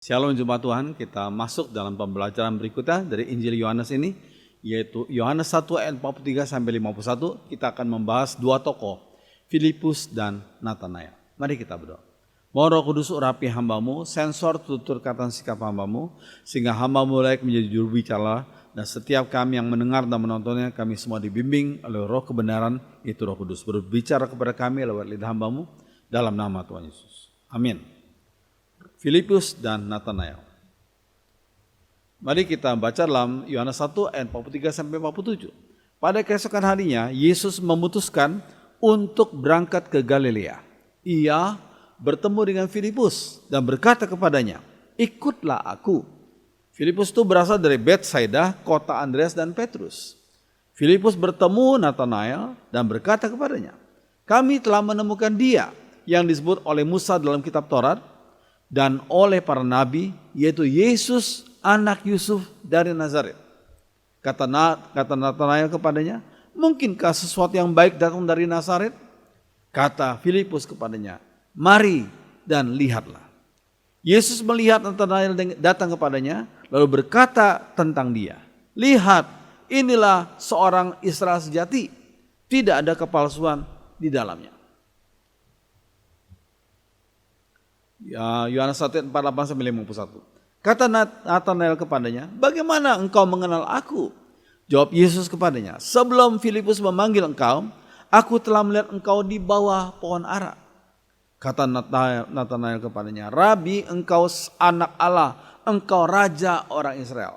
Shalom Jemaat Tuhan, kita masuk dalam pembelajaran berikutnya dari Injil Yohanes ini, yaitu Yohanes 1 ayat 43 sampai 51. Kita akan membahas dua tokoh, Filipus dan Natanael. Mari kita berdoa. Mohon Roh Kudus urapi hamba-Mu, sensor tuturkatan sikap hamba-Mu, sehingga hamba-Mu layak menjadi juru bicara, dan setiap kami yang mendengar dan menontonnya, kami semua dibimbing oleh Roh kebenaran, itu Roh Kudus, berbicara kepada kami lewat lidah hamba-Mu, dalam nama Tuhan Yesus. Amin. Filipus dan Natanael. Mari kita baca dalam Yohanes 1 ayat 43 sampai 47. Pada keesokan harinya, Yesus memutuskan untuk berangkat ke Galilea. Ia bertemu dengan Filipus dan berkata kepadanya, "Ikutlah aku." Filipus itu berasal dari Betsaida, kota Andreas dan Petrus. Filipus bertemu Natanael dan berkata kepadanya, "Kami telah menemukan dia yang disebut oleh Musa dalam kitab Taurat dan oleh para nabi, yaitu Yesus anak Yusuf dari Nazaret." Kata Natanael kepadanya, "Mungkinkah sesuatu yang baik datang dari Nazaret?" Kata Filipus kepadanya, "Mari dan lihatlah." Yesus melihat Natanael datang kepadanya, lalu berkata tentang dia, "Lihat, inilah seorang Israel sejati, tidak ada kepalsuan di dalamnya." Ya, Yohanes 1 ayat 48 sampai 51. Kata Natanael kepadanya, "Bagaimana engkau mengenal aku?" Jawab Yesus kepadanya, "Sebelum Filipus memanggil engkau, aku telah melihat engkau di bawah pohon ara." Kata Natanael kepadanya, "Rabi, engkau anak Allah, engkau raja orang Israel."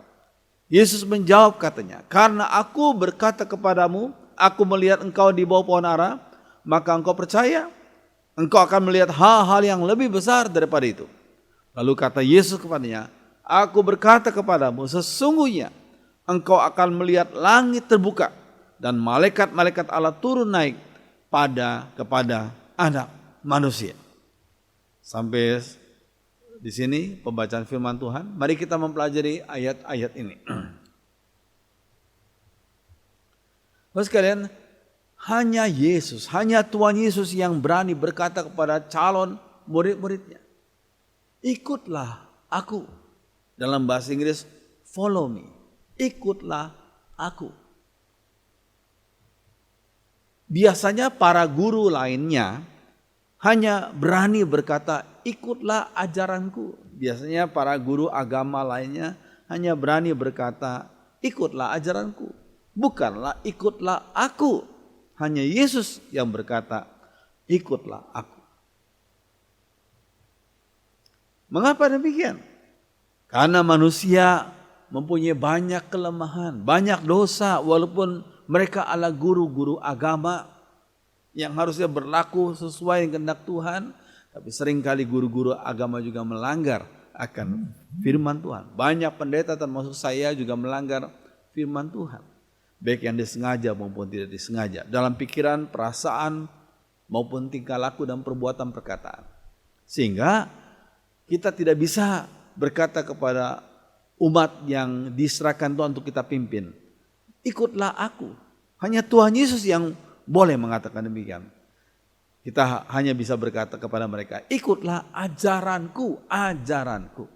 Yesus menjawab katanya, "Karena aku berkata kepadamu, aku melihat engkau di bawah pohon ara, maka engkau percaya? Engkau akan melihat hal-hal yang lebih besar daripada itu." Lalu kata Yesus kepadanya, "Aku berkata kepadamu, sesungguhnya engkau akan melihat langit terbuka dan malaikat-malaikat Allah turun naik kepada anak manusia." Sampai di sini pembacaan firman Tuhan. Mari kita mempelajari ayat-ayat ini. Bapak sekalian, hanya Yesus, hanya Tuhan Yesus yang berani berkata kepada calon murid-muridnya, "Ikutlah aku." Dalam bahasa Inggris, "Follow me." Ikutlah aku. Biasanya para guru lainnya hanya berani berkata, "Ikutlah ajaranku." Biasanya para guru agama lainnya hanya berani berkata, "Ikutlah ajaranku." Bukanlah ikutlah aku. Hanya Yesus yang berkata, "Ikutlah aku." Mengapa demikian? Karena manusia mempunyai banyak kelemahan, banyak dosa, walaupun mereka adalah guru-guru agama yang harusnya berlaku sesuai dengan kehendak Tuhan, tapi seringkali guru-guru agama juga melanggar akan firman Tuhan. Banyak pendeta termasuk saya juga melanggar firman Tuhan, baik yang disengaja maupun tidak disengaja, dalam pikiran, perasaan, maupun tingkah laku dan perbuatan perkataan. Sehingga kita tidak bisa berkata kepada umat yang diserahkan Tuhan untuk kita pimpin, "Ikutlah aku." Hanya Tuhan Yesus yang boleh mengatakan demikian. Kita hanya bisa berkata kepada mereka, "Ikutlah ajaranku, ajaranku."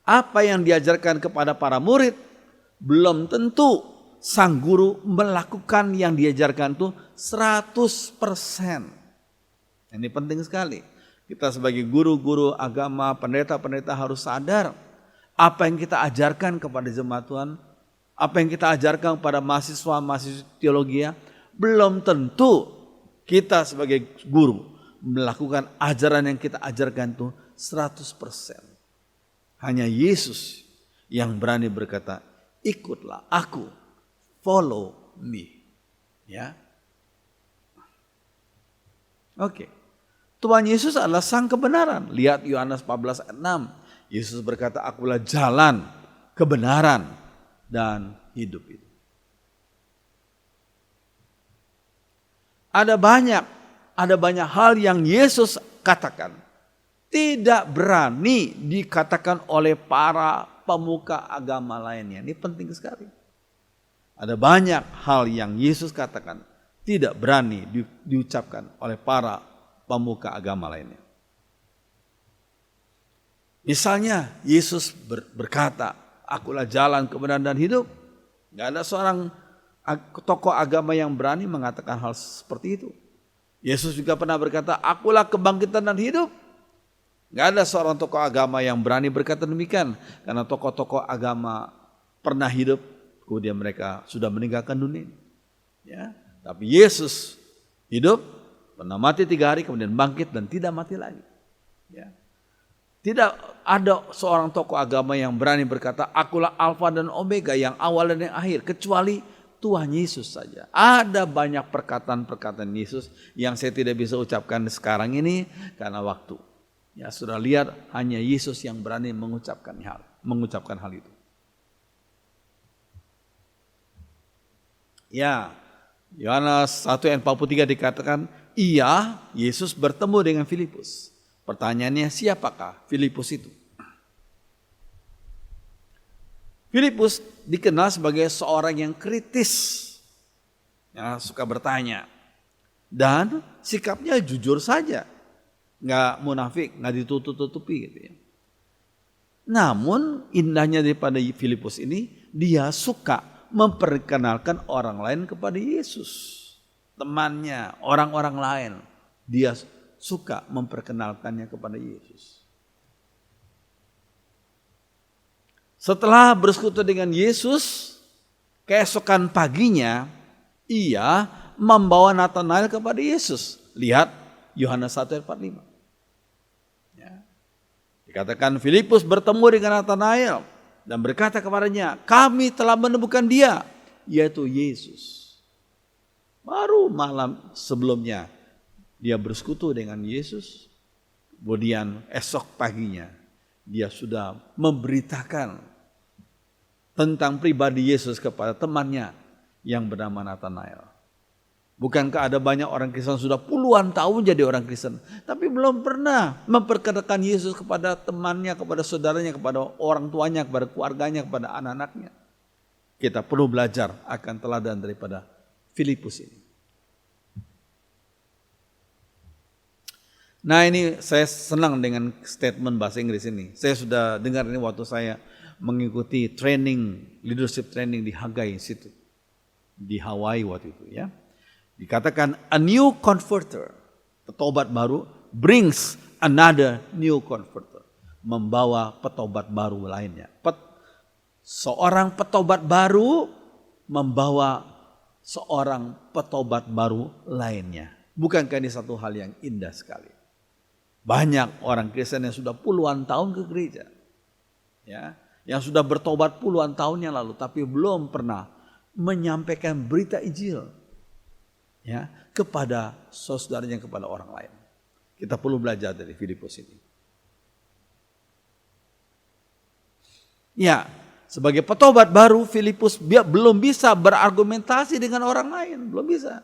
Apa yang diajarkan kepada para murid belum tentu sang guru melakukan yang diajarkan itu 100%. Ini penting sekali. Kita sebagai guru-guru agama, pendeta-pendeta harus sadar apa yang kita ajarkan kepada jemaat Tuhan, apa yang kita ajarkan kepada mahasiswa teologi, belum tentu kita sebagai guru melakukan ajaran yang kita ajarkan itu 100%. Hanya Yesus yang berani berkata, "Ikutlah aku, follow me." Ya. Oke. Tuhan Yesus adalah sang kebenaran. Lihat Yohanes 14 ayat 6. Yesus berkata, "Akulah jalan, kebenaran, dan hidup itu." Ada banyak hal yang Yesus katakan tidak berani dikatakan oleh para pemuka agama lainnya. Ini penting sekali. Ada banyak hal yang Yesus katakan tidak berani diucapkan oleh para pemuka agama lainnya. Misalnya Yesus berkata, "Akulah jalan, kebenaran dan hidup." Gak ada seorang tokoh agama yang berani mengatakan hal seperti itu. Yesus juga pernah berkata, "Akulah kebangkitan dan hidup." Gak ada seorang tokoh agama yang berani berkata demikian. Karena tokoh-tokoh agama pernah hidup, kemudian mereka sudah meninggalkan dunia. Ya, tapi Yesus hidup, pernah mati 3 hari, kemudian bangkit dan tidak mati lagi. Ya. Tidak ada seorang tokoh agama yang berani berkata, "Akulah Alfa dan Omega, yang awal dan yang akhir," kecuali Tuhan Yesus saja. Ada banyak perkataan-perkataan Yesus yang saya tidak bisa ucapkan sekarang ini karena waktu. Ya, sudah lihat, hanya Yesus yang berani mengucapkan hal itu. Ya, Yohanes 1 ayat 43 dikatakan, Yesus bertemu dengan Filipus. Pertanyaannya, siapakah Filipus itu? Filipus dikenal sebagai seorang yang kritis, yang suka bertanya, dan sikapnya jujur saja, nggak munafik, nggak ditutup-tutupi gitu ya. Namun indahnya daripada Filipus ini, dia suka memperkenalkan orang lain kepada Yesus. Temannya, orang-orang lain, dia suka memperkenalkannya kepada Yesus. Setelah bersekutu dengan Yesus, keesokan paginya ia membawa Natanael kepada Yesus. Lihat Yohanes 1 ayat 45. Ya. Dikatakan Filipus bertemu dengan Natanael dan berkata kepadanya, "Kami telah menemukan dia," yaitu Yesus. Baru malam sebelumnya dia bersekutu dengan Yesus. Kemudian esok paginya dia sudah memberitakan tentang pribadi Yesus kepada temannya yang bernama Natanael. Bukankah ada banyak orang Kristen sudah puluhan tahun jadi orang Kristen, tapi belum pernah memperkenalkan Yesus kepada temannya, kepada saudaranya, kepada orang tuanya, kepada keluarganya, kepada anak-anaknya. Kita perlu belajar akan teladan daripada Filipus ini. Nah, ini saya senang dengan statement bahasa Inggris ini. Saya sudah dengar ini waktu saya mengikuti leadership training di Hagai Institute di Hawaii waktu itu ya. Dikatakan a new converter, petobat baru, brings another new converter, membawa petobat baru lainnya. Seorang petobat baru membawa seorang petobat baru lainnya. Bukankah ini satu hal yang indah sekali? Banyak orang Kristen yang sudah puluhan tahun ke gereja, ya, yang sudah bertobat puluhan tahun yang lalu, tapi belum pernah menyampaikan berita Injil, ya, kepada saudaranya, kepada orang lain. Kita perlu belajar dari Filipus ini. Ya, sebagai petobat baru, Filipus belum bisa berargumentasi dengan orang lain, belum bisa,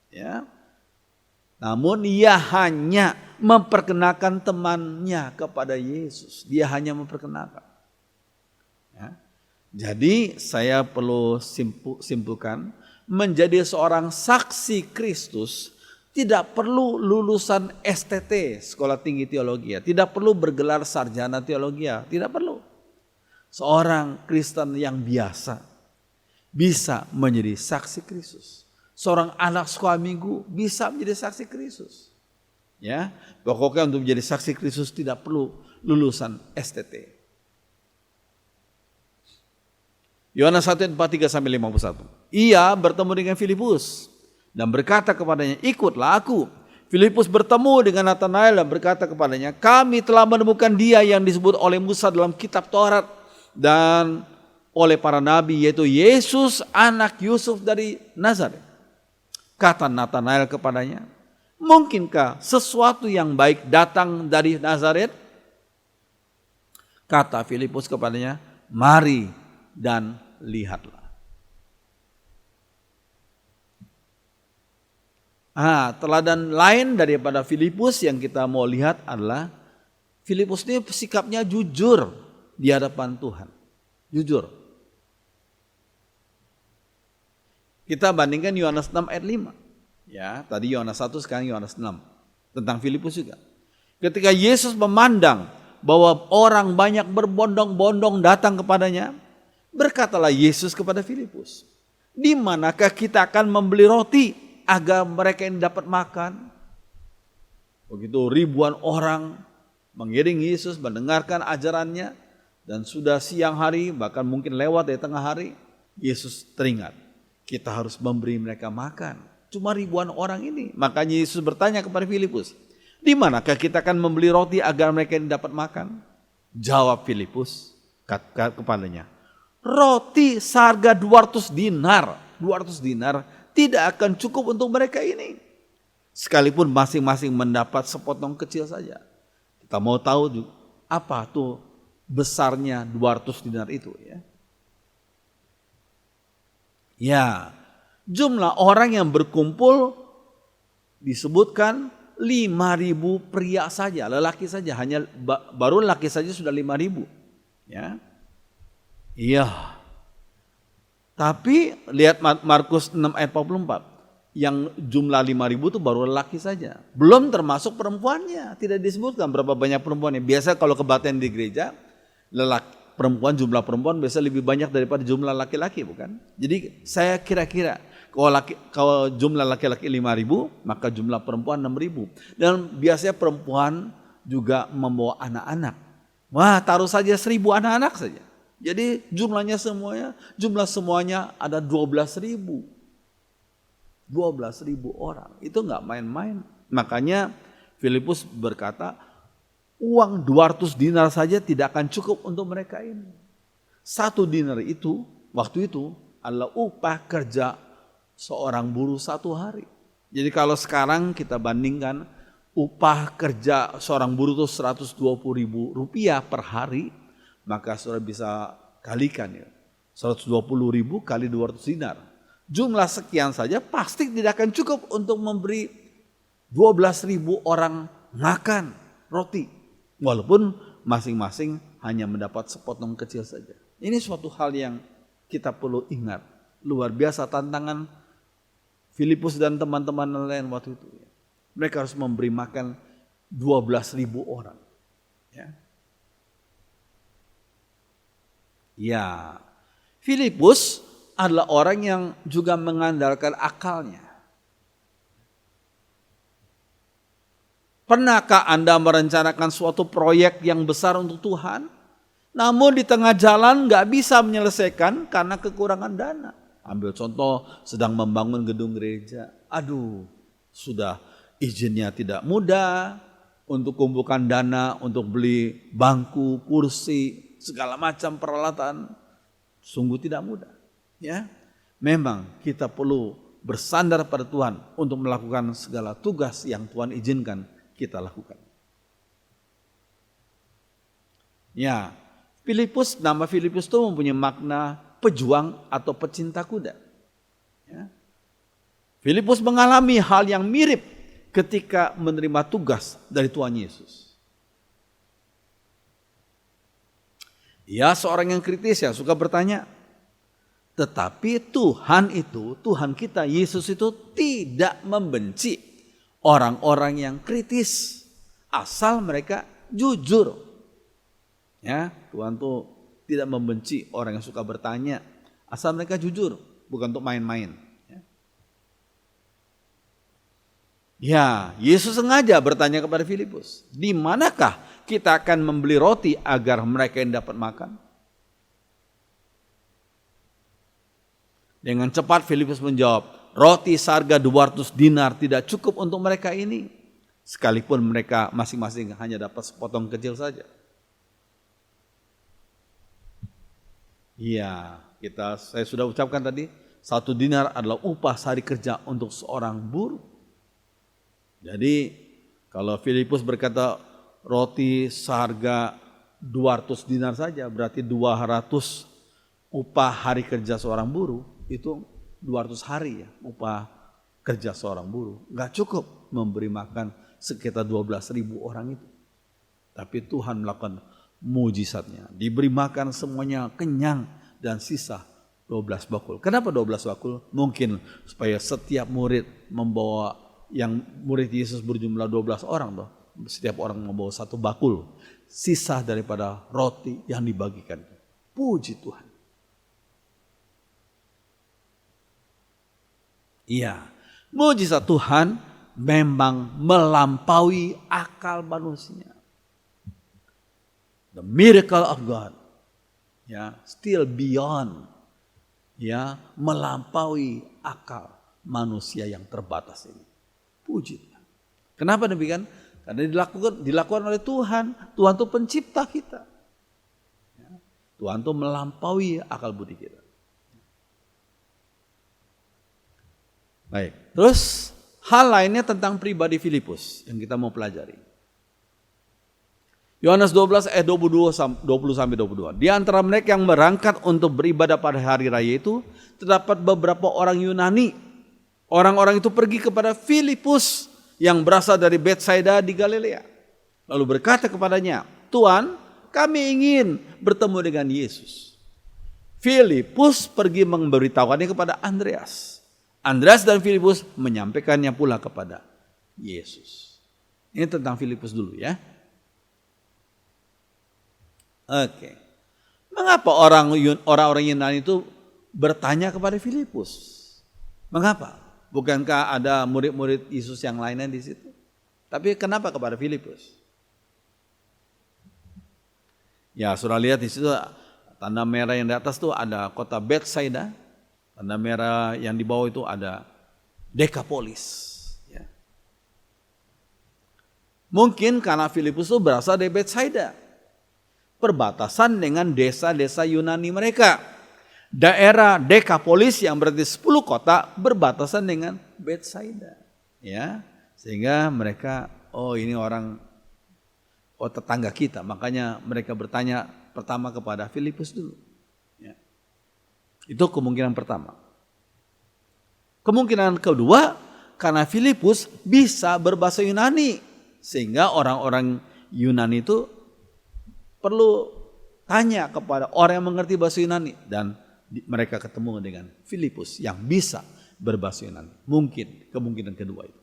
ya. Namun ia hanya memperkenalkan temannya kepada Yesus. Dia hanya memperkenalkan. Ya. Jadi saya perlu simpulkan, menjadi seorang saksi Kristus tidak perlu lulusan STT, Sekolah Tinggi Teologi, tidak perlu bergelar sarjana teologi, tidak perlu. Seorang Kristen yang biasa bisa menjadi saksi Kristus. Seorang anak sekolah minggu bisa menjadi saksi Kristus. Ya, pokoknya untuk menjadi saksi Kristus tidak perlu lulusan STT. Yohanes 1:43-51. Ia bertemu dengan Filipus dan berkata kepadanya, "Ikutlah aku." Filipus bertemu dengan Natanael dan berkata kepadanya, "Kami telah menemukan dia yang disebut oleh Musa dalam kitab Taurat dan oleh para nabi, yaitu Yesus anak Yusuf dari Nazaret." Kata Natanael kepadanya, "Mungkinkah sesuatu yang baik datang dari Nazaret?" Kata Filipus kepadanya, "Mari dan lihatlah." Teladan lain daripada Filipus yang kita mau lihat adalah Filipus ini sikapnya jujur di hadapan Tuhan. Jujur. Kita bandingkan Yohanes 6 ayat 5. Ya, tadi Yohanes 1, sekarang Yohanes 6. tentang Filipus juga. Ketika Yesus memandang bahwa orang banyak berbondong-bondong datang kepadanya, berkatalah Yesus kepada Filipus, "Di manakah kita akan membeli roti agar mereka ini dapat makan?" Begitu ribuan orang mengiringi Yesus, mendengarkan ajarannya, dan sudah siang hari, bahkan mungkin lewat dari tengah hari, Yesus teringat, kita harus memberi mereka makan. Cuma ribuan orang ini. Makanya Yesus bertanya kepada Filipus, "Di manakah kita akan membeli roti agar mereka ini dapat makan?" Jawab Filipus kepadanya, "Roti seharga 200 dinar. 200 dinar tidak akan cukup untuk mereka ini. Sekalipun masing-masing mendapat sepotong kecil saja." Kita mau tahu apa tuh besarnya 200 dinar itu ya. Ya, jumlah orang yang berkumpul disebutkan 5.000 pria saja, lelaki saja, hanya baru lelaki saja sudah 5.000. Ya. Iya. Tapi lihat Markus 6 ayat 44. Yang jumlah 5.000 itu baru lelaki saja. Belum termasuk perempuannya. Tidak disebutkan berapa banyak perempuannya. Biasa kalau kebaktian di gereja, jumlah perempuan biasa lebih banyak daripada jumlah laki-laki, bukan? Jadi saya kira-kira kalau jumlah laki-laki 5.000, maka jumlah perempuan 6.000. Dan biasanya perempuan juga membawa anak-anak. Wah, taruh saja 1.000 anak-anak saja. Jadi jumlah semuanya ada 12.000. 12.000 orang. Itu enggak main-main. Makanya Filipus berkata, uang 200 dinar saja tidak akan cukup untuk mereka ini. 1 dinar itu, waktu itu adalah upah kerja seorang buruh 1 hari. Jadi kalau sekarang kita bandingkan upah kerja seorang buruh itu 120.000 rupiah per hari, maka saudara bisa kalikan ya. 120.000 kali 200 dinar. Jumlah sekian saja pasti tidak akan cukup untuk memberi 12.000 orang makan roti. Walaupun masing-masing hanya mendapat sepotong kecil saja. Ini suatu hal yang kita perlu ingat. Luar biasa tantangan Filipus dan teman-teman lain waktu itu. Mereka harus memberi makan 12.000 orang. Ya, Filipus adalah orang yang juga mengandalkan akalnya. Pernahkah Anda merencanakan suatu proyek yang besar untuk Tuhan, namun di tengah jalan gak bisa menyelesaikan karena kekurangan dana? Ambil contoh, sedang membangun gedung gereja. Aduh, sudah izinnya tidak mudah, untuk kumpulkan dana, untuk beli bangku, kursi, segala macam peralatan, sungguh tidak mudah. Ya, memang kita perlu bersandar pada Tuhan untuk melakukan segala tugas yang Tuhan izinkan kita lakukan. Ya, nama Filipus itu mempunyai makna pejuang atau pecinta kuda. Ya. Filipus mengalami hal yang mirip ketika menerima tugas dari Tuhan Yesus. Ia seorang yang kritis ya, suka bertanya. Tetapi Tuhan kita, Yesus itu tidak membenci orang-orang yang kritis. Asal mereka jujur. Ya, Tuhan tuh tidak membenci orang yang suka bertanya. Asal mereka jujur, bukan untuk main-main. Ya, Yesus sengaja bertanya kepada Filipus, di manakah kita akan membeli roti agar mereka yang dapat makan? Dengan cepat Filipus menjawab, roti seharga 200 dinar tidak cukup untuk mereka ini. Sekalipun mereka masing-masing hanya dapat sepotong kecil saja. Iya, saya sudah ucapkan tadi, 1 dinar adalah upah sehari kerja untuk seorang buruh. Jadi kalau Filipus berkata roti seharga 200 dinar saja, berarti 200 upah hari kerja seorang buruh, itu 200 hari ya upah kerja seorang buruh. Gak cukup memberi makan sekitar 12.000 orang itu. Tapi Tuhan melakukan mujizatnya. Diberi makan semuanya kenyang dan sisa 12 bakul. Kenapa 12 bakul? Mungkin supaya setiap murid membawa yang murid Yesus berjumlah 12 orang tuh. Setiap orang membawa satu bakul sisa daripada roti yang dibagikan. Puji Tuhan. Iya, mujizat Tuhan memang melampaui akal manusia. The miracle of God, ya, still beyond, ya, melampaui akal manusia yang terbatas ini. Puji Tuhan. Kenapa demikian? Karena dilakukan oleh Tuhan. Tuhan itu pencipta kita. Ya, Tuhan itu melampaui akal budi kita. Baik, terus hal lainnya tentang pribadi Filipus yang kita mau pelajari. Yohanes 12 ayat 20 sampai 22. Di antara mereka yang berangkat untuk beribadah pada hari raya itu terdapat beberapa orang Yunani. Orang-orang itu pergi kepada Filipus yang berasal dari Betsaida di Galilea. Lalu berkata kepadanya, "Tuan, kami ingin bertemu dengan Yesus." Filipus pergi memberitahukannya kepada Andreas. Andreas dan Filipus menyampaikannya pula kepada Yesus. Ini tentang Filipus dulu ya. Oke. Mengapa orang-orang Yunani itu bertanya kepada Filipus? Mengapa? Bukankah ada murid-murid Yesus yang lainnya di situ? Tapi kenapa kepada Filipus? Ya, sudah lihat di situ tanda merah yang di atas tuh ada kota Betsaida. Tanda merah yang di bawah itu ada Dekapolis. Ya. Mungkin karena Filipus itu berasal dari Betsaida. Perbatasan dengan desa-desa Yunani mereka. Daerah Dekapolis yang berarti 10 kota berbatasan dengan Betsaida. Ya, sehingga mereka, oh ini orang, oh tetangga kita. Makanya mereka bertanya pertama kepada Filipus dulu. Ya. Itu kemungkinan pertama. Kemungkinan kedua, karena Filipus bisa berbahasa Yunani. Sehingga orang-orang Yunani itu perlu tanya kepada orang yang mengerti bahasa Yunani. Dan mereka ketemu dengan Filipus yang bisa berbahasa Yunani. Mungkin kemungkinan kedua itu.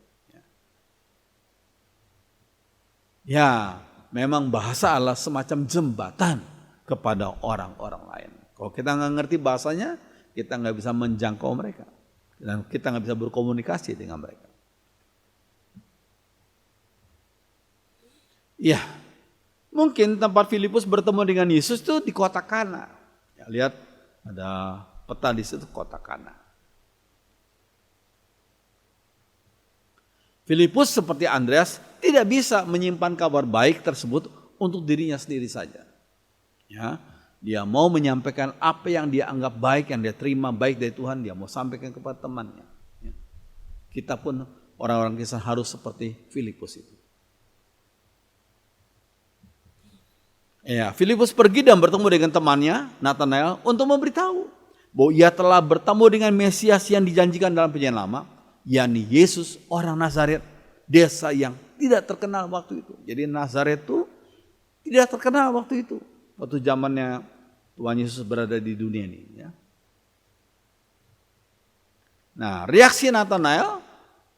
Ya, memang bahasa adalah semacam jembatan kepada orang-orang lain. Kalau kita nggak ngerti bahasanya, kita nggak bisa menjangkau mereka. Dan kita nggak bisa berkomunikasi dengan mereka. Ya, mungkin tempat Filipus bertemu dengan Yesus itu di kota Kana. Ya, lihat ada peta di situ kota Kana. Filipus seperti Andreas tidak bisa menyimpan kabar baik tersebut untuk dirinya sendiri saja. Ya, dia mau menyampaikan apa yang dia anggap baik, yang dia terima baik dari Tuhan, dia mau sampaikan kepada temannya. Ya. Kita pun orang-orang Kristen harus seperti Filipus itu. Ya, Filipus pergi dan bertemu dengan temannya Nathanael untuk memberitahu bahwa ia telah bertemu dengan Mesias yang dijanjikan dalam perjanjian lama, yakni Yesus orang Nazaret, desa yang tidak terkenal waktu itu. Jadi Nazaret itu tidak terkenal waktu itu, waktu zamannya Tuhan Yesus berada di dunia ini. Ya. Nah, reaksi Nathanael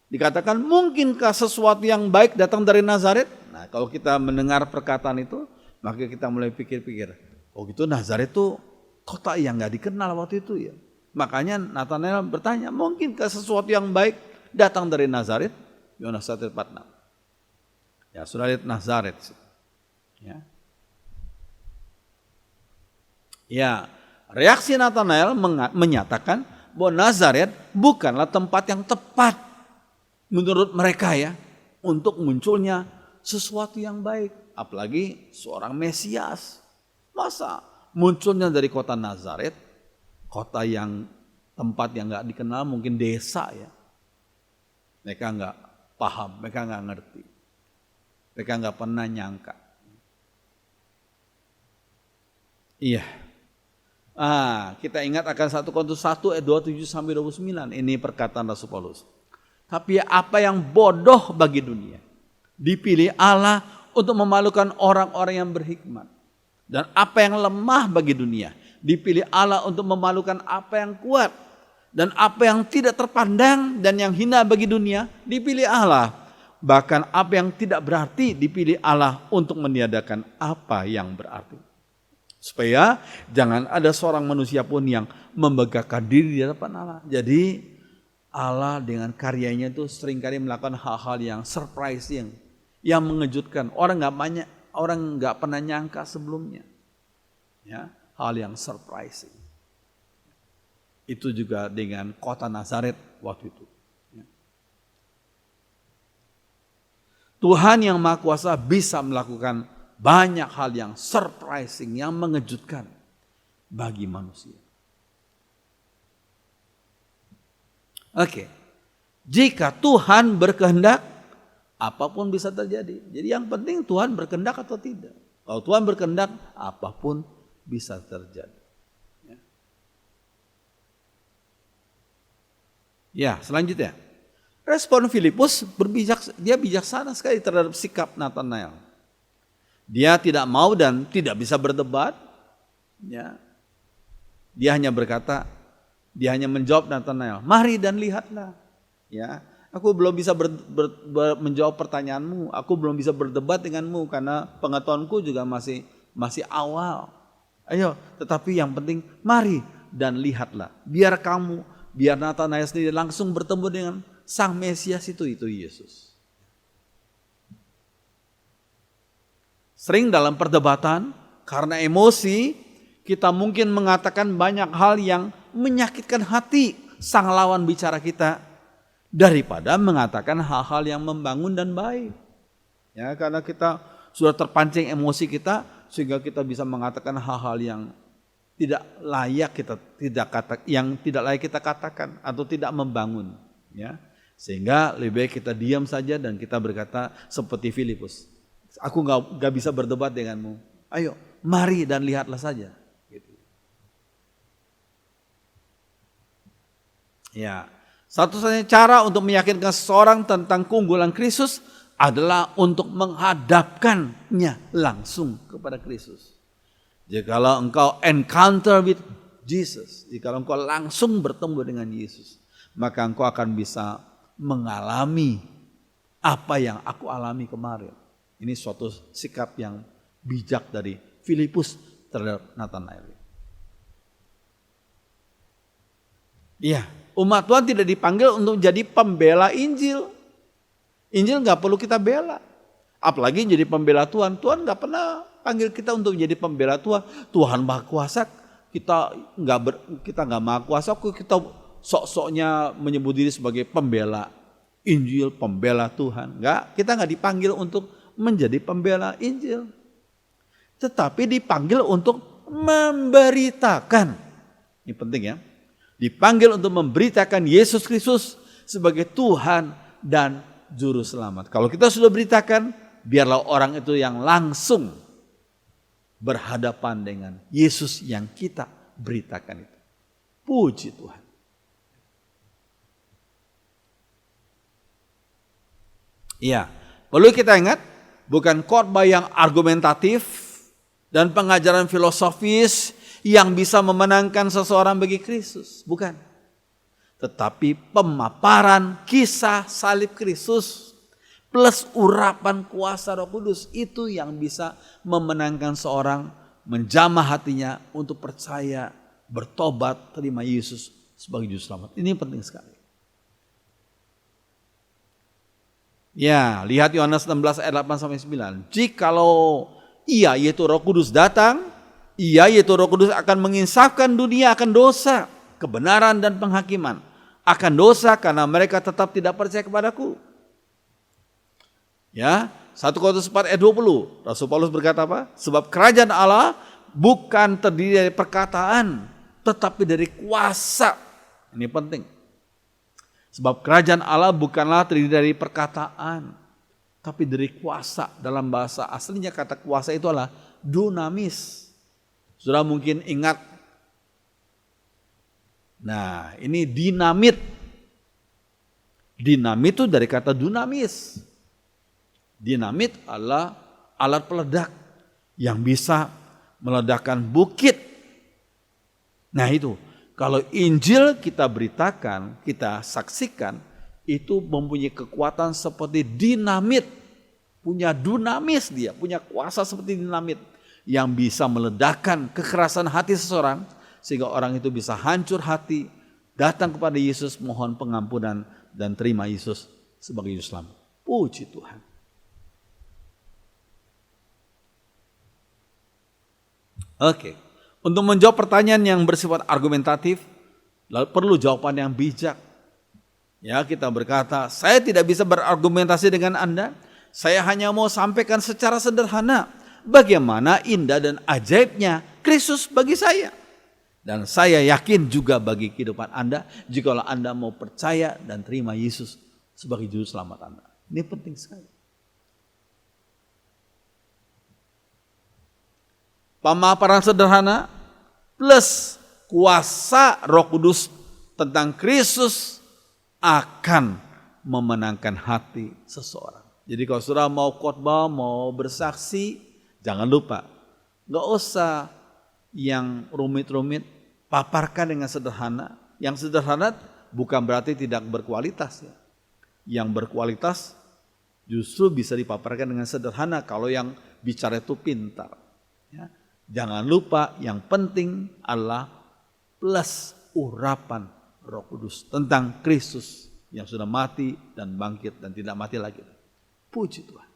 dikatakan, mungkinkah sesuatu yang baik datang dari Nazaret? Nah, kalau kita mendengar perkataan itu, maka kita mulai pikir-pikir, oh gitu Nazaret itu kota yang gak dikenal waktu itu ya. Makanya Nathanael bertanya, mungkinkah sesuatu yang baik datang dari Nazaret? Yohanes 1:46. Ya, sudah lihat Nazaret. Ya. Ya, reaksi Nathanael menyatakan bahwa Nazaret bukanlah tempat yang tepat menurut mereka ya untuk munculnya sesuatu yang baik. Apalagi seorang Mesias. Masa munculnya dari kota Nazaret, kota yang tempat yang gak dikenal, mungkin desa ya. Mereka gak paham, mereka gak ngerti. Mereka gak pernah nyangka. Iya. Kita ingat akan 1 Korintus 1 ayat 27 sampai 29. Ini perkataan Rasul Paulus. Tapi apa yang bodoh bagi dunia, dipilih Allah untuk memalukan orang-orang yang berhikmat. Dan apa yang lemah bagi dunia, dipilih Allah untuk memalukan apa yang kuat. Dan apa yang tidak terpandang dan yang hina bagi dunia dipilih Allah. Bahkan apa yang tidak berarti dipilih Allah untuk meniadakan apa yang berarti. Supaya jangan ada seorang manusia pun yang membanggakan diri di hadapan Allah. Jadi Allah dengan karyanya itu seringkali melakukan hal-hal yang surprising, yang mengejutkan. Orang nggak pernah nyangka sebelumnya. Ya, hal yang surprising. Itu juga dengan kota Nazaret waktu itu. Tuhan yang Maha Kuasa bisa melakukan banyak hal yang surprising, yang mengejutkan bagi manusia. Oke, jika Tuhan berkehendak, apapun bisa terjadi. Jadi yang penting Tuhan berkehendak atau tidak. Kalau Tuhan berkehendak, apapun bisa terjadi. Ya, selanjutnya. Respon Filipus dia bijaksana sekali terhadap sikap Nathanael. Dia tidak mau dan tidak bisa berdebat. Ya. Dia hanya menjawab Nathanael, "Mari dan lihatlah." Ya, aku belum bisa menjawab pertanyaanmu, aku belum bisa berdebat denganmu karena pengetahuanku juga masih awal. Ayo, tetapi yang penting mari dan lihatlah. Biar Nathanael sendiri langsung bertemu dengan Sang Mesias itu Yesus. Sering dalam perdebatan, karena emosi, kita mungkin mengatakan banyak hal yang menyakitkan hati sang lawan bicara kita, daripada mengatakan hal-hal yang membangun dan baik. Ya, karena kita sudah terpancing emosi kita, sehingga kita bisa mengatakan hal-hal yang tidak layak kita katakan atau tidak membangun. Ya. Sehingga lebih baik kita diam saja dan kita berkata seperti Filipus, "Aku gak bisa berdebat denganmu. Ayo, mari dan lihatlah saja." Gitu. Ya, satu-satunya cara untuk meyakinkan seseorang tentang keunggulan Kristus adalah untuk menghadapkannya langsung kepada Kristus. Jikalau engkau encounter with Jesus, jikalau engkau langsung bertemu dengan Yesus, maka engkau akan bisa mengalami apa yang aku alami kemarin. Ini suatu sikap yang bijak dari Filipus terhadap Nathanael. Iya, umat Tuhan tidak dipanggil untuk jadi pembela Injil. Injil gak perlu kita bela. Apalagi jadi pembela Tuhan. Tuhan gak pernah panggil kita untuk jadi pembela Tuhan. Tuhan Maha Kuasa, kita gak Maha Kuasa, kita sok-soknya menyebut diri sebagai pembela Injil, pembela Tuhan. Kita gak dipanggil untuk menjadi pembela Injil. Tetapi dipanggil untuk memberitakan. Ini penting ya. Dipanggil untuk memberitakan Yesus Kristus sebagai Tuhan dan Juru Selamat. Kalau kita sudah beritakan, biarlah orang itu yang langsung berhadapan dengan Yesus yang kita beritakan itu. Puji Tuhan. Iya, perlu kita ingat, bukan khotbah yang argumentatif dan pengajaran filosofis yang bisa memenangkan seseorang bagi Kristus, bukan. Tetapi pemaparan kisah salib Kristus plus urapan kuasa Roh Kudus, itu yang bisa memenangkan seorang, menjamah hatinya untuk percaya, bertobat, terima Yesus sebagai Juru Selamat. Ini penting sekali. Ya, lihat Yohanes 16 ayat 8-9. Jikalau Ia yaitu Roh Kudus datang, Ia yaitu Roh Kudus akan menginsafkan dunia akan dosa, kebenaran dan penghakiman. Akan dosa karena mereka tetap tidak percaya kepadaku. Ya, 1 Korintus 4 ayat 20. Rasul Paulus berkata apa? Sebab kerajaan Allah bukan terdiri dari perkataan, tetapi dari kuasa. Ini penting. Sebab kerajaan Allah bukanlah terdiri dari perkataan, tapi dari kuasa. Dalam bahasa aslinya kata kuasa itu adalah dunamis. Sudah mungkin ingat. Nah, ini dinamit. Dinamit itu dari kata dunamis. Dinamit adalah alat peledak yang bisa meledakkan bukit. Nah itu, Kalau Injil kita beritakan, kita saksikan, itu mempunyai kekuatan seperti dinamit. Punya dunamis dia, punya kuasa seperti dinamit. Yang bisa meledakkan kekerasan hati seseorang, sehingga orang itu bisa hancur hati, datang kepada Yesus, mohon pengampunan, dan terima Yesus sebagai Juru Selamat. Puji Tuhan. Oke, untuk menjawab pertanyaan yang bersifat argumentatif, lalu perlu jawaban yang bijak. Ya, kita berkata, saya tidak bisa berargumentasi dengan Anda, saya hanya mau sampaikan secara sederhana bagaimana indah dan ajaibnya Kristus bagi saya. Dan saya yakin juga bagi kehidupan Anda, jikalau Anda mau percaya dan terima Yesus sebagai Juru Selamat Anda. Ini penting sekali. Pemaparan sederhana plus kuasa Roh Kudus tentang Kristus akan memenangkan hati seseorang. Jadi kalau saudara mau khotbah, mau bersaksi, jangan lupa, nggak usah yang rumit-rumit, paparkan dengan sederhana. Yang sederhana bukan berarti tidak berkualitas. Ya. Yang berkualitas justru bisa dipaparkan dengan sederhana kalau yang bicara itu pintar. Ya. Jangan lupa yang penting adalah plus urapan Roh Kudus tentang Kristus yang sudah mati dan bangkit dan tidak mati lagi. Puji Tuhan.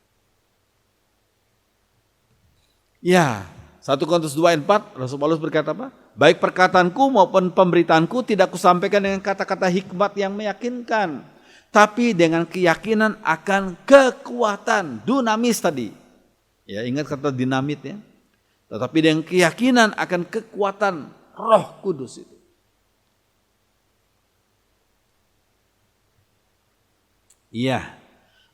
Ya, 1 Korintus 2 ayat 4, Rasul Paulus berkata apa? Baik perkataanku maupun pemberitaanku tidak kusampaikan dengan kata-kata hikmat yang meyakinkan, tapi dengan keyakinan akan kekuatan, dunamis tadi. Ya, ingat kata dinamit ya. Tetapi dengan keyakinan akan kekuatan Roh Kudus itu. Iya,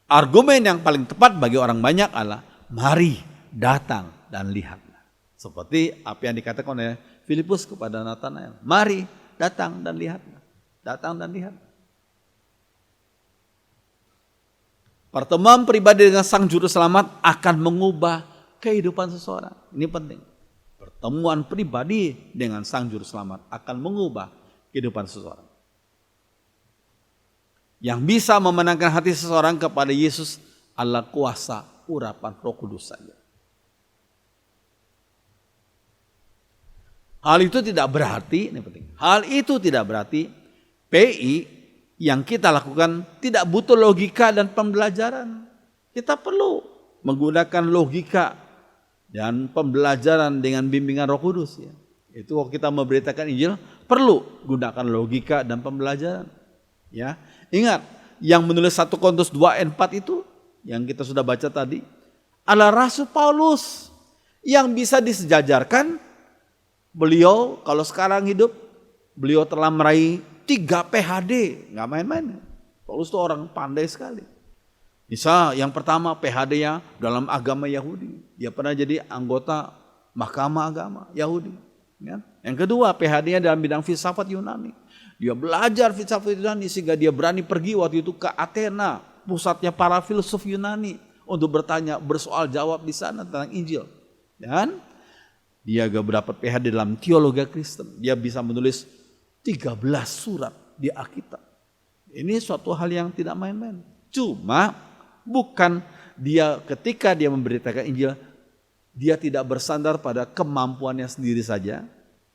argumen yang paling tepat bagi orang banyak adalah mari datang dan lihatlah. Seperti apa yang dikatakan oleh Filipus kepada Natanael. Mari datang dan lihatlah. Datang dan lihat. Pertemuan pribadi dengan Sang Juru Selamat akan mengubah kehidupan seseorang. Ini penting. Pertemuan pribadi dengan Sang Juru Selamat akan mengubah kehidupan seseorang. Yang bisa memenangkan hati seseorang kepada Yesus adalah kuasa urapan Roh Kudus saja. Hal itu tidak berarti, ini penting. Hal itu tidak berarti PI yang kita lakukan tidak butuh logika dan pembelajaran. Kita perlu menggunakan logika dan pembelajaran dengan bimbingan Roh Kudus. Ya. Itu kalau kita memberitakan Injil perlu gunakan logika dan pembelajaran. Ya, ingat yang menulis 1 Korintus 2 ayat 4 itu yang kita sudah baca tadi adalah Rasul Paulus yang bisa disejajarkan. Beliau kalau sekarang hidup, beliau telah meraih 3 PhD, nggak main-main. Paulus itu orang pandai sekali. Misal yang pertama PhD-nya dalam agama Yahudi, dia pernah jadi anggota Mahkamah Agama Yahudi. Ya. Yang kedua PhD-nya dalam bidang filsafat Yunani. Dia belajar filsafat Yunani sehingga dia berani pergi waktu itu ke Athena, pusatnya para filsuf Yunani, untuk bertanya, bersoal jawab di sana tentang Injil. Dan dia juga dapat PhD dalam teologi Kristen. Dia bisa menulis 13 surat di Alkitab. Ini suatu hal yang tidak main-main. Cuma bukan dia ketika dia memberitakan Injil, dia tidak bersandar pada kemampuannya sendiri saja.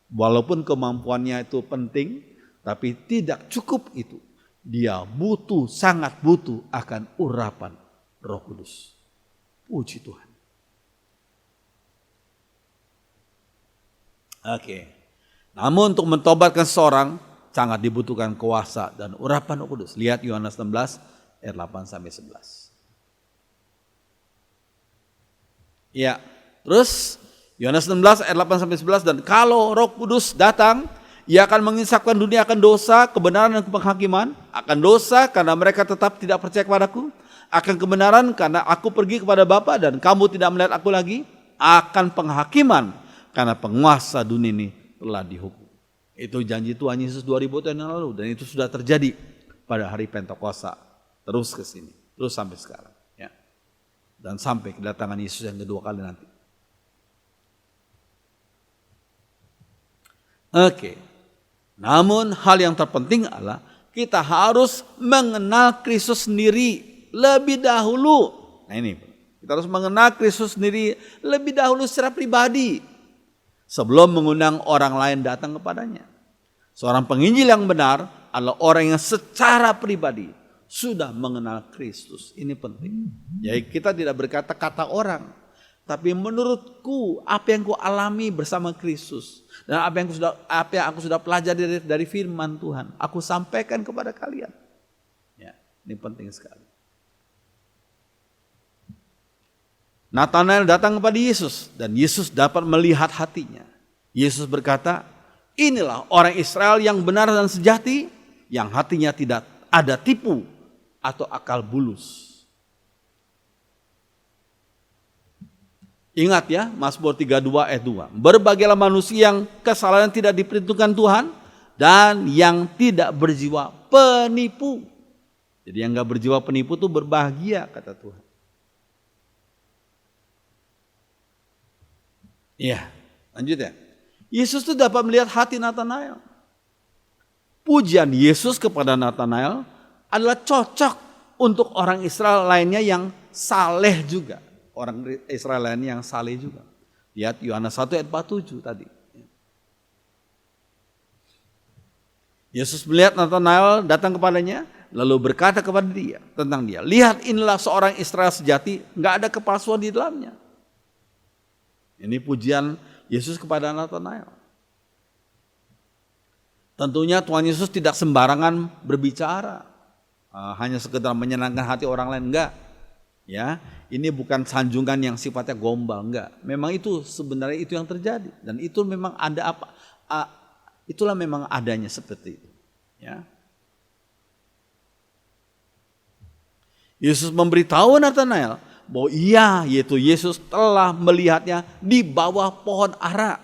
Walaupun kemampuannya itu penting, tapi tidak cukup itu. Dia butuh, sangat butuh akan urapan Roh Kudus. Puji Tuhan. Oke. Namun untuk mentobatkan seorang sangat dibutuhkan kuasa dan urapan Roh Kudus. Lihat Yohanes 16 ayat 8 sampai 11. Ya, terus Yohanes 16 ayat 8 sampai 11, dan kalau Roh Kudus datang, Ia akan menginsafkan dunia akan dosa, kebenaran dan penghakiman. Akan dosa karena mereka tetap tidak percaya kepadaku. Akan kebenaran karena aku pergi kepada Bapa dan kamu tidak melihat aku lagi. Akan penghakiman karena penguasa dunia ini telah dihukum. Itu janji Tuhan Yesus 2000 tahun yang lalu, dan itu sudah terjadi pada hari Pentakosta. Terus ke sini, terus sampai sekarang, ya. Dan sampai kedatangan Yesus yang kedua kali nanti. Oke. Namun hal yang terpenting adalah kita harus mengenal Kristus sendiri lebih dahulu. Nah ini, kita harus mengenal Kristus sendiri lebih dahulu secara pribadi sebelum mengundang orang lain datang kepadanya. Seorang penginjil yang benar adalah orang yang secara pribadi sudah mengenal Kristus. Ini penting. Jadi kita tidak berkata-kata orang, tapi menurutku apa yang ku alami bersama Kristus dan apa yang aku sudah pelajari dari firman Tuhan, aku sampaikan kepada kalian. Ya, ini penting sekali. Natanael datang kepada Yesus dan Yesus dapat melihat hatinya. Yesus berkata, inilah orang Israel yang benar dan sejati, yang hatinya tidak ada tipu atau akal bulus. Ingat ya, Mazmur 32 ayat 2. Berbahagialah manusia yang kesalahan tidak diperhitungkan Tuhan dan yang tidak berjiwa penipu. Jadi yang gak berjiwa penipu itu berbahagia, kata Tuhan. Iya, lanjut ya. Yesus itu dapat melihat hati Natanael. Pujian Yesus kepada Natanael adalah cocok untuk orang Israel lainnya yang saleh juga. Orang Israel lainnya yang saleh juga. Lihat Yohanes 1 ayat 47 tadi. Yesus melihat Natanael datang kepadanya, lalu berkata kepada dia tentang dia. Lihat, inilah seorang Israel sejati, nggak ada kepalsuan di dalamnya. Ini pujian Yesus kepada Natanael. Tentunya Tuhan Yesus tidak sembarangan berbicara, hanya sekedar menyenangkan hati orang lain, enggak. Ya, ini bukan sanjungan yang sifatnya gombal, enggak. Memang itu sebenarnya itu yang terjadi dan itu memang ada apa? Itulah memang adanya seperti itu. Ya. Yesus memberitahu Natanael bahwa yaitu Yesus telah melihatnya di bawah pohon ara.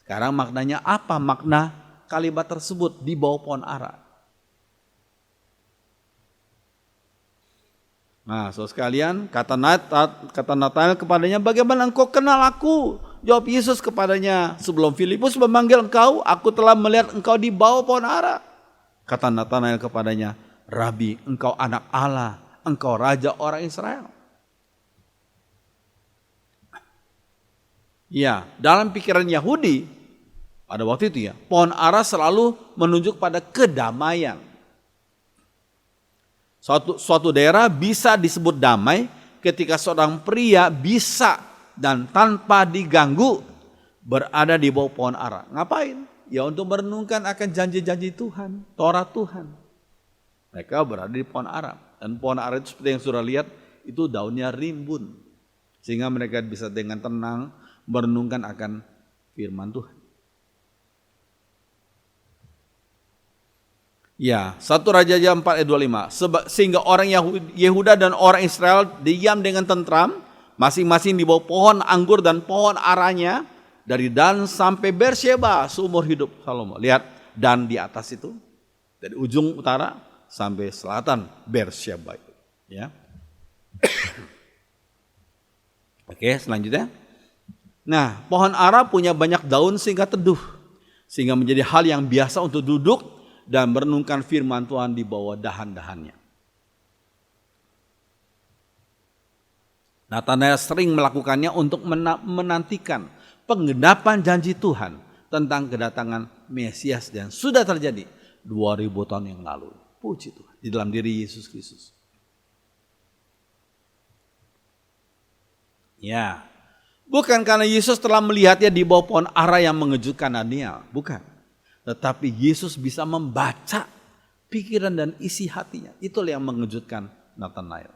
Sekarang maknanya apa? Makna kalimat tersebut di bawah pohon ara. Nah, saudara sekalian, kata Natanael kepadanya, bagaimana engkau kenal aku? Jawab Yesus kepadanya, sebelum Filipus memanggil engkau, aku telah melihat engkau di bawah pohon ara. Kata Natanael kepadanya, Rabi, engkau anak Allah, engkau raja orang Israel. Ya, dalam pikiran Yahudi pada waktu itu ya, pohon ara selalu menunjuk pada kedamaian. Suatu daerah bisa disebut damai ketika seorang pria bisa dan tanpa diganggu berada di bawah pohon ara. Ngapain? Ya untuk merenungkan akan janji-janji Tuhan, Taurat Tuhan. Mereka berada di pohon ara. Dan pohon ara itu seperti yang sudah lihat, itu daunnya rimbun. Sehingga mereka bisa dengan tenang merenungkan akan firman Tuhan. Ya, 1 Raja-Raja 4 ayat 25. Sehingga orang Yehuda dan orang Israel diam dengan tentram, masing-masing di bawah pohon anggur dan pohon aranya, dari Dan sampai Beersheba seumur hidup Salomo. Lihat, Dan di atas itu, dari ujung utara sampai selatan Beersheba itu. Ya. Oke, selanjutnya. Nah, pohon ara punya banyak daun sehingga teduh, sehingga menjadi hal yang biasa untuk duduk dan merenungkan firman Tuhan di bawah dahan-dahannya. Natanael sering melakukannya untuk menantikan penggenapan janji Tuhan tentang kedatangan Mesias dan sudah terjadi 2000 tahun yang lalu. Puji Tuhan, di dalam diri Yesus Kristus. Ya, bukan karena Yesus telah melihatnya di bawah pohon ara yang mengejutkan Daniel, bukan. Tetapi Yesus bisa membaca pikiran dan isi hatinya. Itulah yang mengejutkan Natanael.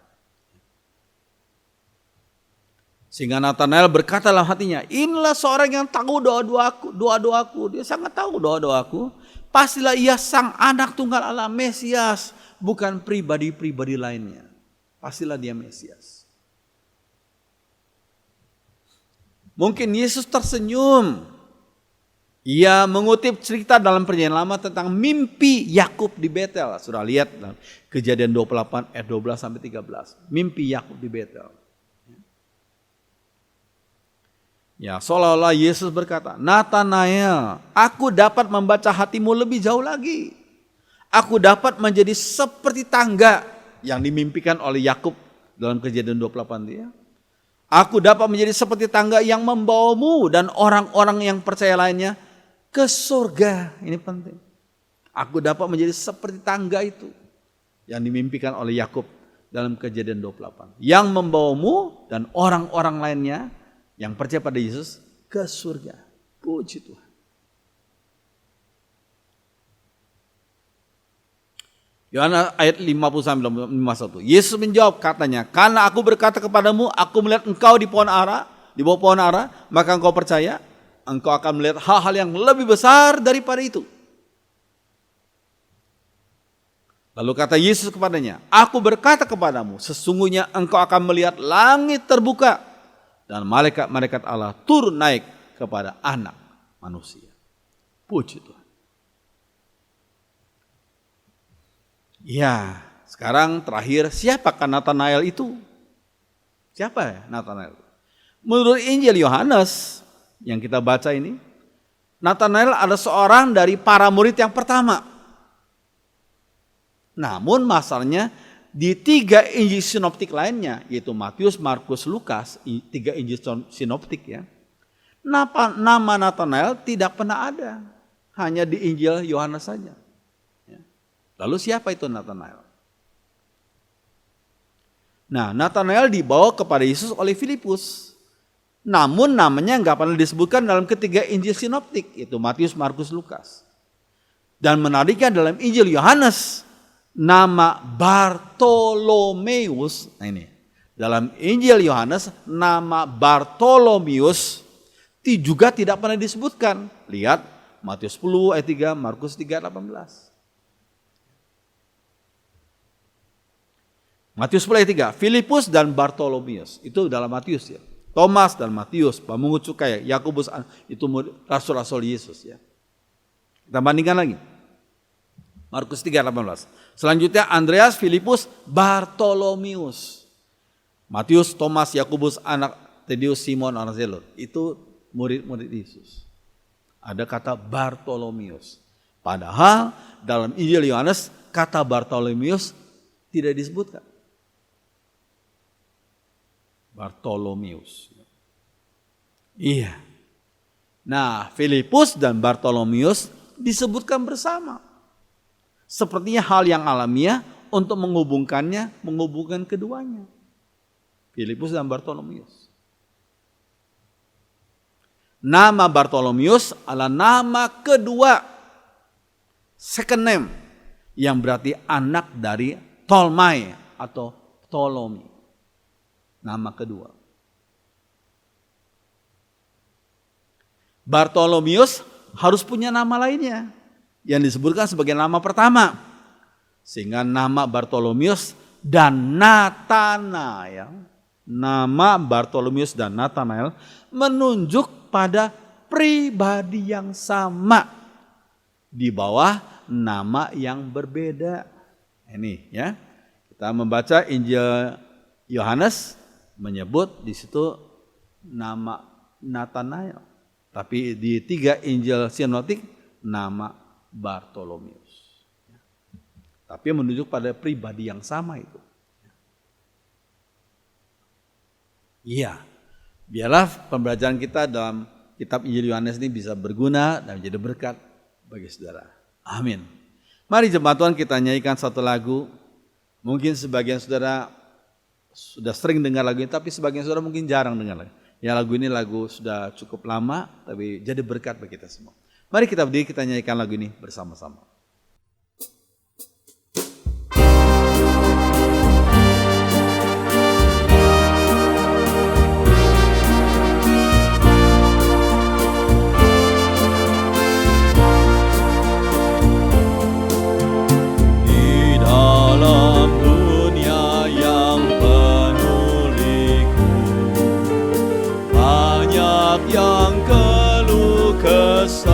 Sehingga Natanael berkata dalam hatinya, inilah seorang yang tahu doa-doaku. Dia sangat tahu doa-doaku. Pastilah ia sang anak tunggal Allah, Mesias, bukan pribadi-pribadi lainnya. Pastilah dia Mesias. Mungkin Yesus tersenyum. Ia mengutip cerita dalam Perjanjian Lama tentang mimpi Yakub di Betel. Sudah lihat dalam Kejadian 28 ayat 12 sampai 13. Mimpi Yakub di Betel. Ya, seolah-olah Yesus berkata, Natanael, aku dapat membaca hatimu lebih jauh lagi. Aku dapat menjadi seperti tangga yang dimimpikan oleh Yakub dalam Kejadian 28 dia. Aku dapat menjadi seperti tangga yang membawamu dan orang-orang yang percaya lainnya ke surga. Ini penting. Aku dapat menjadi seperti tangga itu yang dimimpikan oleh Yakub dalam Kejadian 28. Yang membawamu dan orang-orang lainnya yang percaya pada Yesus ke surga. Puji Tuhan. Yohanes ayat 51. Yesus menjawab katanya, karena aku berkata kepadamu, aku melihat engkau di bawah pohon ara, maka engkau percaya, engkau akan melihat hal-hal yang lebih besar daripada itu. Lalu kata Yesus kepadanya, aku berkata kepadamu, sesungguhnya engkau akan melihat langit terbuka dan malaikat-malaikat Allah turun naik kepada anak manusia. Puji Tuhan. Ya, sekarang terakhir, siapakah Natanael itu? Siapa ya Natanael? Menurut Injil Yohanes yang kita baca ini, Natanael adalah seorang dari para murid yang pertama. Namun masalahnya di 3 Injil sinoptik lainnya, yaitu Matius, Markus, Lukas, 3 Injil sinoptik ya. Nama Natanael tidak pernah ada, hanya di Injil Yohanes saja. Lalu siapa itu Natanael? Nah, Natanael dibawa kepada Yesus oleh Filipus. Namun namanya nggak pernah disebutkan dalam ketiga Injil sinoptik, yaitu Matius, Markus, Lukas. Dan menariknya dalam Injil Yohanes, nama Bartolomeus, nah ini, dalam Injil Yohanes nama Bartolomeus juga tidak pernah disebutkan. Lihat Matius 10 ayat 3, Markus 3 ayat 18. Matius 10 ayat 3, Filipus dan Bartolomeus, itu dalam Matius ya. Thomas dan Matius, pemungut cukai, Yakobus, itu rasul-rasul Yesus ya. Kita bandingkan lagi. Markus 3 ayat 18. Selanjutnya Andreas, Filipus, Bartolomeus. Matius, Thomas, Yakobus, anak Tadeus, Simon, anak Zelot. Itu murid-murid Yesus. Ada kata Bartolomeus. Padahal dalam Injil Yohanes kata Bartolomeus tidak disebutkan. Bartolomeus. Iya. Nah, Filipus dan Bartolomeus disebutkan bersama. Sepertinya hal yang alamiah untuk menghubungkan keduanya. Filipus dan Bartolomeus. Nama Bartolomeus adalah nama kedua, second name, yang berarti anak dari Tolmai atau Ptolemy. Nama kedua. Bartolomeus harus punya nama lainnya yang disebutkan sebagai nama pertama. Sehingga nama Bartolomeus dan Natanael, nama Bartolomeus dan Natanael menunjuk pada pribadi yang sama di bawah nama yang berbeda. Ini ya. Kita membaca Injil Yohanes menyebut di situ nama Natanael. Tapi di 3 Injil sinoptik nama Bartolomeus. Tapi menunjuk pada pribadi yang sama itu. Iya. Biarlah pembelajaran kita dalam kitab Injil Yohanes ini bisa berguna dan menjadi berkat bagi saudara. Amin. Mari jemaat Tuhan kita nyanyikan satu lagu. Mungkin sebagian saudara sudah sering dengar lagu ini, tapi sebagian saudara mungkin jarang dengar lagi. Ya, lagu ini lagu sudah cukup lama, tapi jadi berkat bagi kita semua. Mari kita berdiri, kita nyanyikan lagu ini bersama-sama. Yang keluh kesah,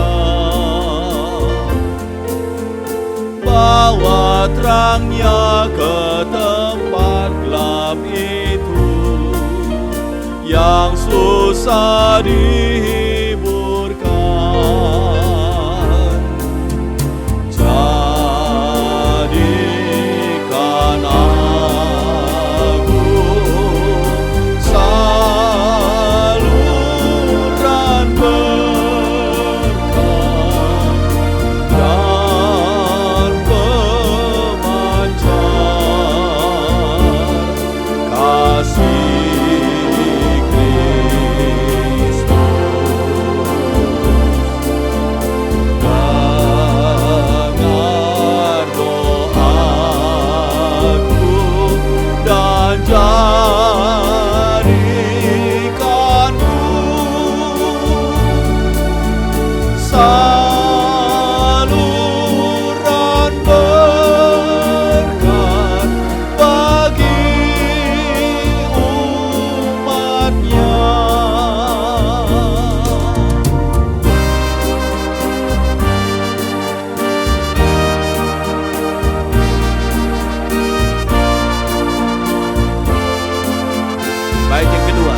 bawa terangnya ke tempat gelap itu, yang susah bisa dihiburkan. Jadikan aku saluran berkat dan pemancar kasih Kristus. Dengar doaku dan jadikanku saluran berkat bagi umatnya. Baik, yang kedua.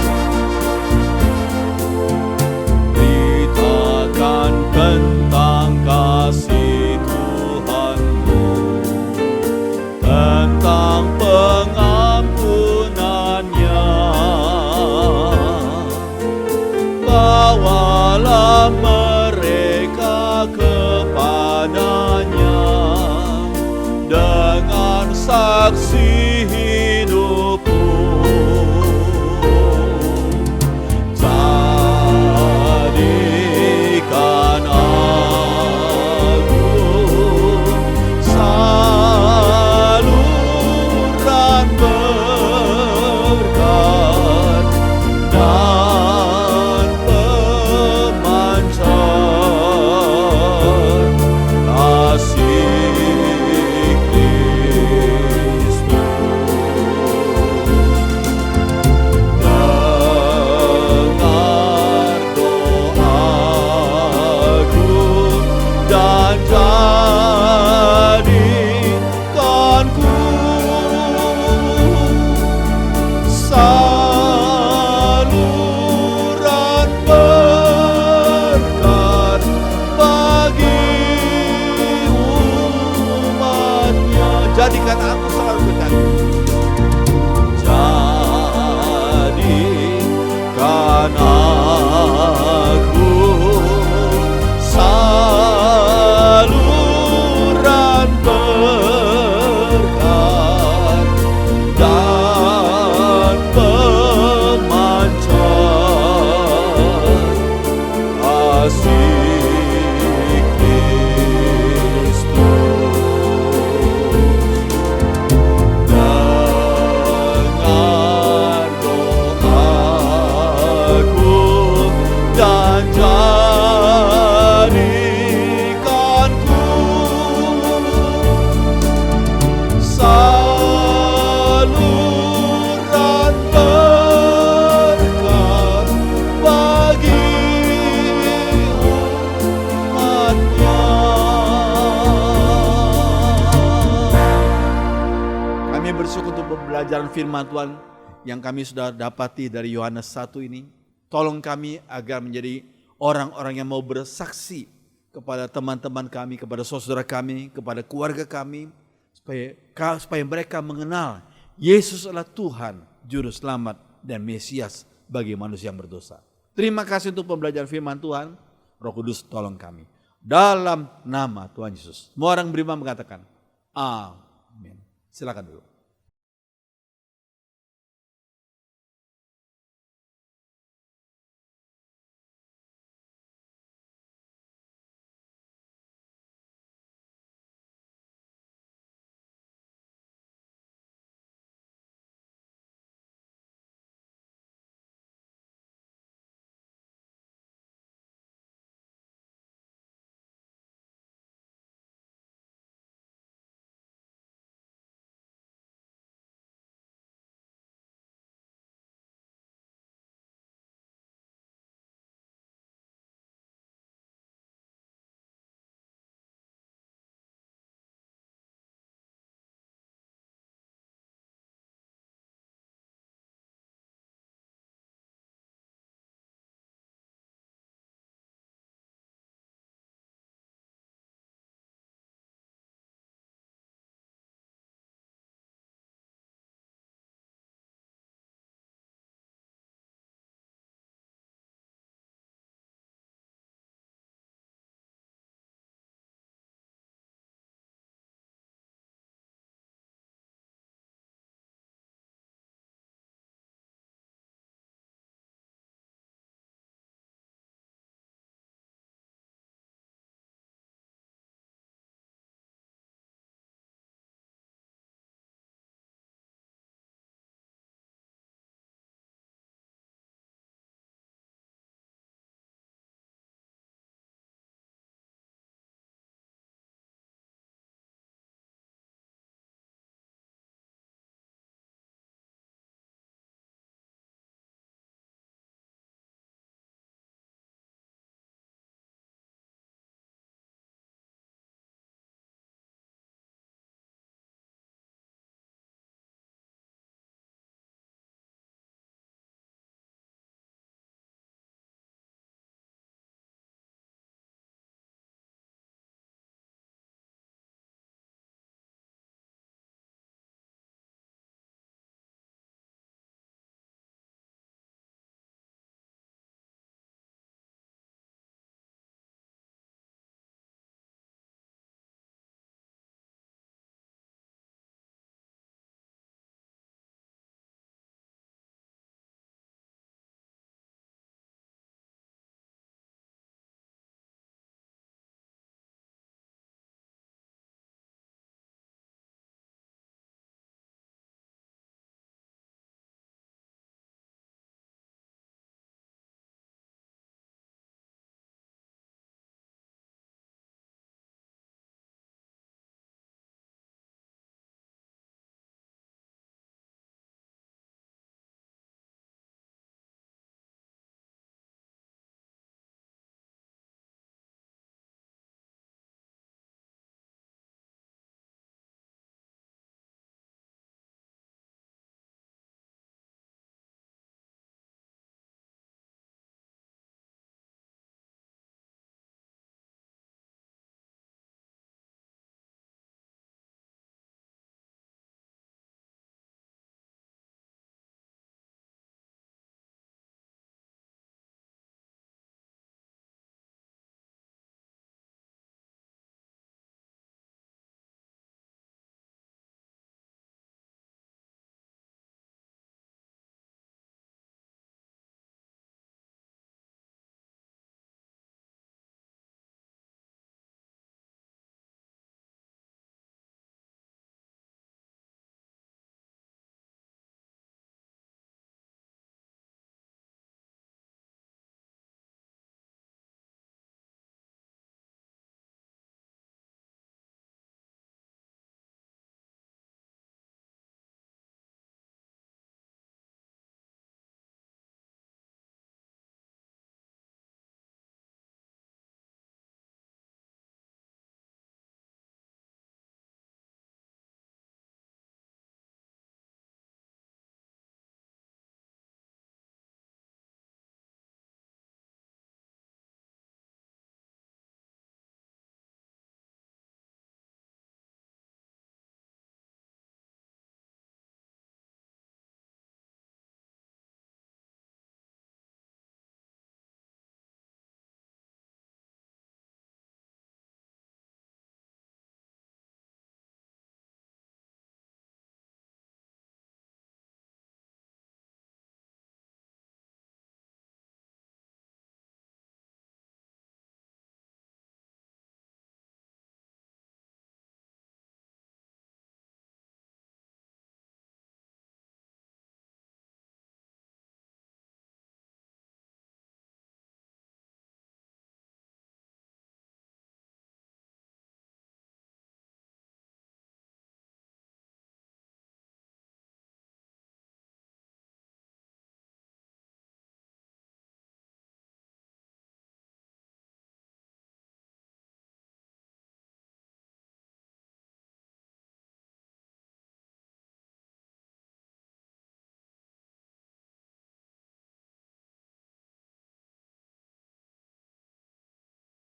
Beritakan tentang kasih Tuhanmu, tentang pengampunannya. Bawalah mereka kepadanya dengan saksi hidupku. Jadikan aku saluran berkat dan pemancar kasih Kristus. Dengar doaku dan jadikanku saluran berkat bagi umatnya. Jadikan aku selalu berkat. Jadikan aku saluran berkat dan pemancar kasih Kristus. Dengar doaku dan jadikanku saluran berkat bagi umatnya. Kami bersyukur untuk pembelajaran firman Tuhan yang kami sudah dapati dari Yohanes 1 ini. Tolong kami agar menjadi orang-orang yang mau bersaksi kepada teman-teman kami, kepada saudara kami, kepada keluarga kami, supaya mereka mengenal Yesus adalah Tuhan, Juru Selamat dan Mesias bagi manusia yang berdosa. Terima kasih untuk pembelajaran firman Tuhan. Roh Kudus tolong kami. Dalam nama Tuhan Yesus. Semua orang beriman mengatakan, Amin. Silakan dulu.